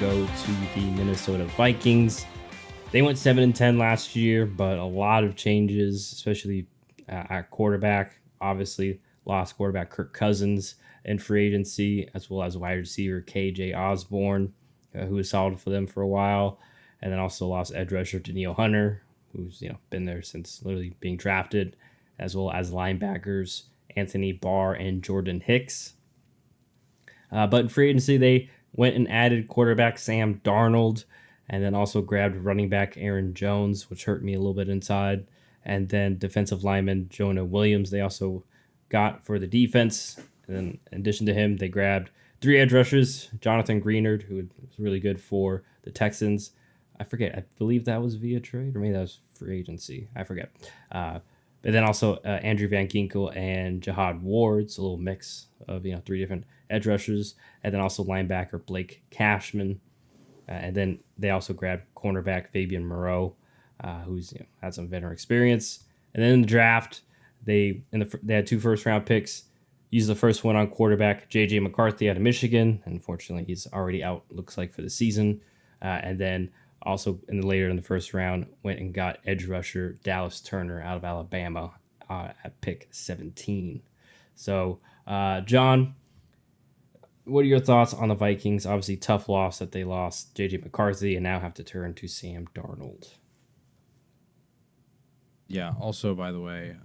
go to the Minnesota Vikings. They went 7-10 last year, but a lot of changes, especially at quarterback. Obviously, lost quarterback Kirk Cousins in free agency, as well as wide receiver KJ Osborne, who was solid for them for a while, and then also lost edge rusher Danielle Hunter, who's been there since literally being drafted, as well as linebackers Anthony Barr and Jordan Hicks. But in free agency, they went and added quarterback Sam Darnold, and then also grabbed running back Aaron Jones, which hurt me a little bit inside. And then defensive lineman Jonah Williams, they also got for the defense. And then in addition to him, they grabbed 3 edge rushers, Jonathan Greenard, who was really good for the Texans. I forget, I believe that was via trade, or maybe that was free agency. I forget. But then also Andrew Van Ginkel and Jihad Ward, a little mix of 3 different edge rushers. And then also linebacker Blake Cashman. And then they also grabbed cornerback Fabian Moreau, who's had some veteran experience. And then in the draft, they had 2 first-round picks. Used the first one on quarterback J.J. McCarthy out of Michigan. Unfortunately, he's already out, looks like, for the season. And then also later in the first round, went and got edge rusher Dallas Turner out of Alabama at pick 17. So, John, what are your thoughts on the Vikings? Obviously, tough loss that they lost J.J. McCarthy and now have to turn to Sam Darnold. Yeah, also, by the way,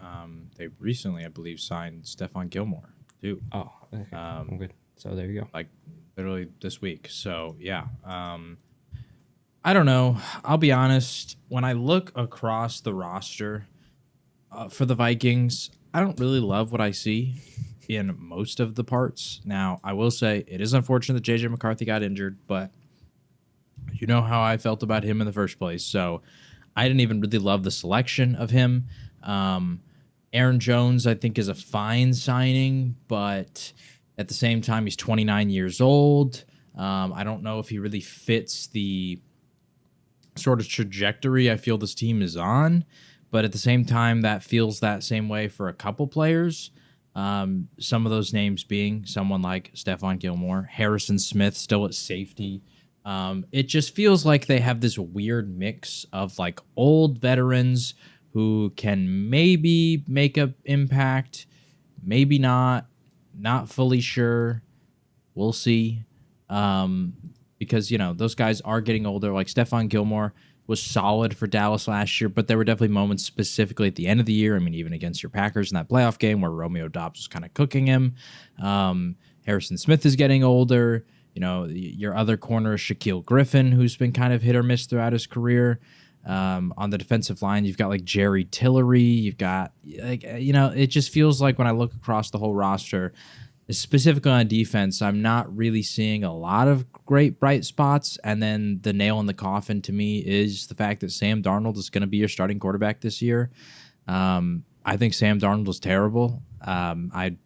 they recently, I believe, signed Stephon Gilmore, too. Oh, okay. I'm good. So there you go. Like, literally this week. So, yeah. I don't know. I'll be honest. When I look across the roster for the Vikings, I don't really love what I see in most of the parts. Now, I will say it is unfortunate that J.J. McCarthy got injured, but you know how I felt about him in the first place. So I didn't even really love the selection of him. Aaron Jones, I think, is a fine signing, but at the same time, he's 29 years old. I don't know if he really fits the sort of trajectory I feel this team is on, but at the same time, that feels that same way for a couple players. Some of those names being someone like Stephon Gilmore, Harrison Smith still at safety. It just feels like they have this weird mix of like old veterans who can maybe make an impact, maybe not fully sure. We'll see. Because, those guys are getting older. Like Stephon Gilmore was solid for Dallas last year, but there were definitely moments specifically at the end of the year. I mean, even against your Packers in that playoff game where Romeo Doubs was kind of cooking him. Harrison Smith is getting older. Your other corner is Shaquille Griffin, who's been kind of hit or miss throughout his career. On the defensive line, you've got like Jerry Tillery. You've got it just feels like when I look across the whole roster, specifically on defense, I'm not really seeing a lot of great bright spots. And then the nail in the coffin to me is the fact that Sam Darnold is going to be your starting quarterback this year. I think Sam Darnold was terrible. I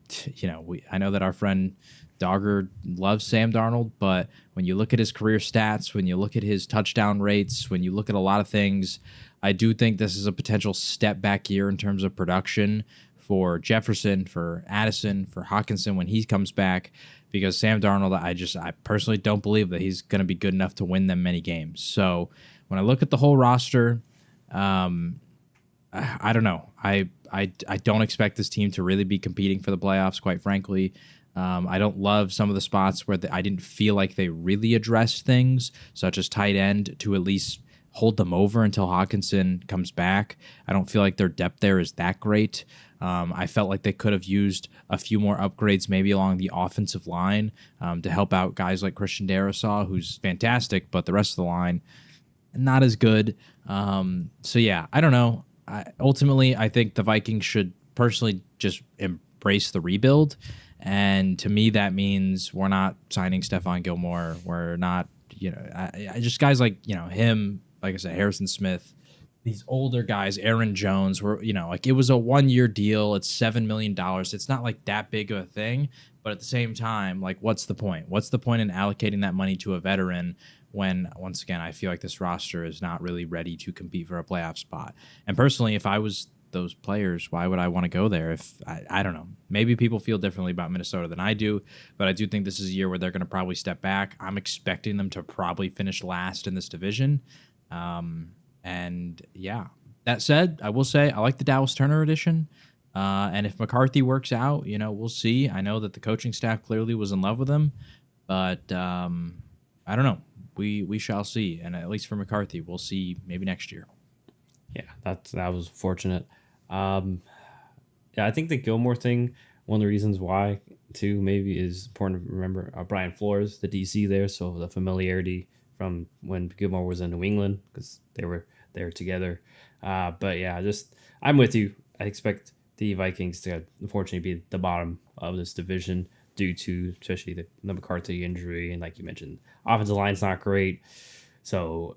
know that our friend Dogger loves Sam Darnold, but when you look at his career stats, when you look at his touchdown rates, when you look at a lot of things, I do think this is a potential step back year in terms of production for Jefferson, for Addison, for Hawkinson when he comes back, because Sam Darnold, I personally don't believe that he's going to be good enough to win them many games. So when I look at the whole roster, I don't know. I don't expect this team to really be competing for the playoffs, quite frankly. I don't love some of the spots where I didn't feel like they really addressed things, such as tight end, to at least hold them over until Hawkinson comes back. I don't feel like their depth there is that great. I felt like they could have used a few more upgrades maybe along the offensive line to help out guys like Christian Darrisaw, who's fantastic, but the rest of the line, not as good. So, yeah, I don't know. Ultimately, I think the Vikings should personally just embrace the rebuild. And to me, that means we're not signing Stephon Gilmore. We're not, I just guys like, him, like I said, Harrison Smith, these older guys, Aaron Jones, were, like it was a 1-year deal. It's $7 million. It's not like that big of a thing. But at the same time, like, what's the point? What's the point in allocating that money to a veteran when, once again, I feel like this roster is not really ready to compete for a playoff spot? And personally, if I was those players. Why would I want to go there? If I don't know. Maybe people feel differently about Minnesota than I do, but I do think this is a year where they're going to probably step back. I'm expecting them to probably finish last in this division. And yeah, that said, I will say I like the Dallas Turner edition. And if McCarthy works out, we'll see. I know that the coaching staff clearly was in love with him, but I don't know. We shall see. And at least for McCarthy, we'll see maybe next year. Yeah, that was fortunate. Yeah, I think the Gilmore thing, one of the reasons why too maybe is important to remember Brian Flores, the DC there, so the familiarity from when Gilmore was in New England because they were there together. But yeah, I'm with you. I expect the Vikings to unfortunately be the bottom of this division due to especially the McCarthy injury and like you mentioned, offensive line's not great. So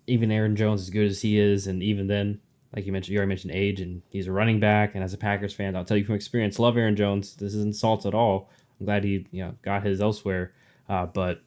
even Aaron Jones, as good as he is, and even then, like you already mentioned age, and he's a running back. And as a Packers fan, I'll tell you from experience, love Aaron Jones. This isn't insult at all. I'm glad he got his elsewhere, but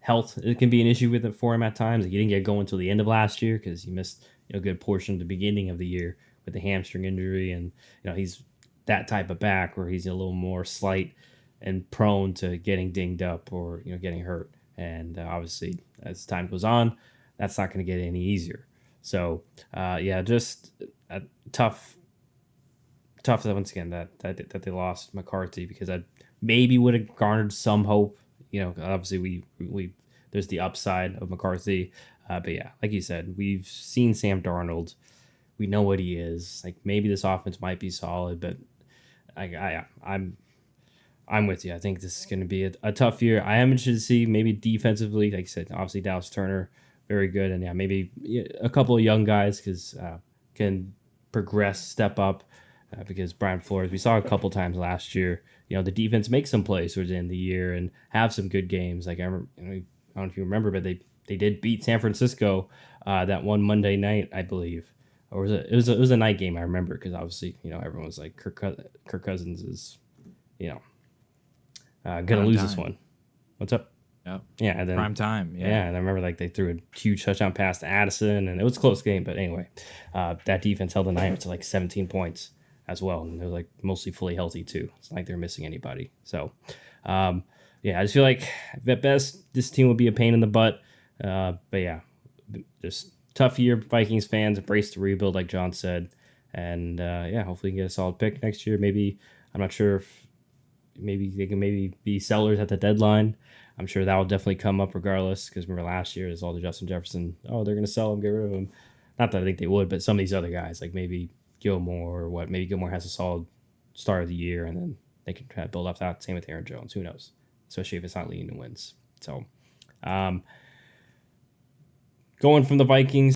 health it can be an issue for him at times. He didn't get going until the end of last year because he missed a good portion of the beginning of the year with the hamstring injury, and he's that type of back where he's a little more slight and prone to getting dinged up or getting hurt. And obviously, as time goes on, that's not going to get any easier. So, yeah, just a tough once again that they lost McCarthy because I maybe would have garnered some hope. Obviously we there's the upside of McCarthy, but yeah, like you said, we've seen Sam Darnold. We know what he is. Like maybe this offense might be solid, but I'm with you. I think this is going to be a tough year. I am interested to see maybe defensively, like I said, obviously Dallas Turner, very good. And yeah, maybe a couple of young guys can progress, step up because Brian Flores, we saw a couple times last year, the defense make some plays towards the end of the year and have some good games. Like I remember, I don't know if you remember, but they did beat San Francisco that one Monday night, I believe. Or it was a night game, I remember, because obviously, everyone was like, Kirk Cousins is, gonna lose this one. What's up? Yep. Yeah, and then prime time. Yeah, and I remember like they threw a huge touchdown pass to Addison, and it was a close game. But anyway, that defense held the Niners to like 17 points as well, and they're like mostly fully healthy too. It's not like they're missing anybody. So, yeah, I just feel like at best this team will be a pain in the butt. But yeah, just tough year, Vikings fans. Embrace the rebuild, like John said, and yeah, hopefully we can get a solid pick next year. Maybe I'm not sure if maybe they can be sellers at the deadline. I'm sure that will definitely come up regardless because remember last year is all the Justin Jefferson. Oh, they're gonna sell him, get rid of him. Not that I think they would, but some of these other guys like maybe Gilmore or what. Maybe Gilmore has a solid start of the year and then they can try to build off that. Same with Aaron Jones. Who knows? Especially if it's not leading to wins. So, going from the Vikings